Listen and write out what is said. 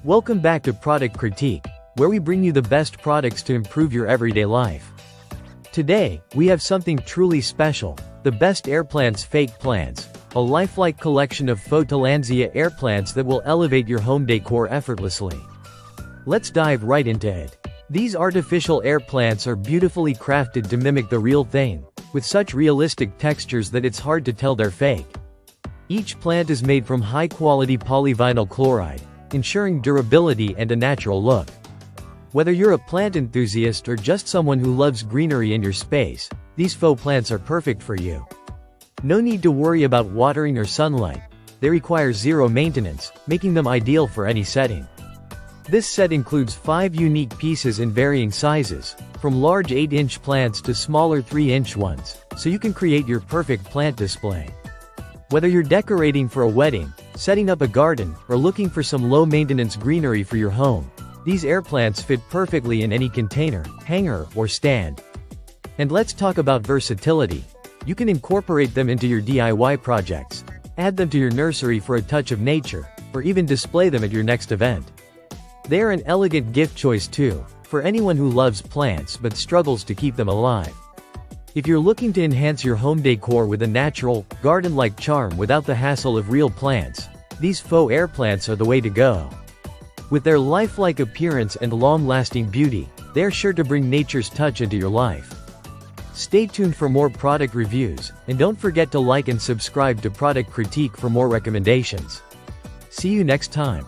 Welcome back to Product Critique, where we bring you the best products to improve your everyday life. Today, we have something truly special, the best air plants fake plants, a lifelike collection of Faux air plants that will elevate your home decor effortlessly. Let's dive right into it. These artificial air plants are beautifully crafted to mimic the real thing, with such realistic textures that it's hard to tell they're fake. Each plant is made from high-quality polyvinyl chloride, ensuring durability and a natural look. Whether you're a plant enthusiast or just someone who loves greenery in your space, these faux plants are perfect for you. No need to worry about watering or sunlight. They require zero maintenance, making them ideal for any setting. This set includes 5 unique pieces in varying sizes, from large 8-inch plants to smaller 3-inch ones, so you can create your perfect plant display. Whether you're decorating for a wedding, setting up a garden, or looking for some low-maintenance greenery for your home, these air plants fit perfectly in any container, hanger, or stand. And let's talk about versatility. You can incorporate them into your DIY projects, add them to your nursery for a touch of nature, or even display them at your next event. They are an elegant gift choice too, for anyone who loves plants but struggles to keep them alive. If you're looking to enhance your home decor with a natural, garden-like charm without the hassle of real plants, these faux air plants are the way to go. With their lifelike appearance and long-lasting beauty, they're sure to bring nature's touch into your life. Stay tuned for more product reviews, and don't forget to like and subscribe to Product Critique for more recommendations. See you next time.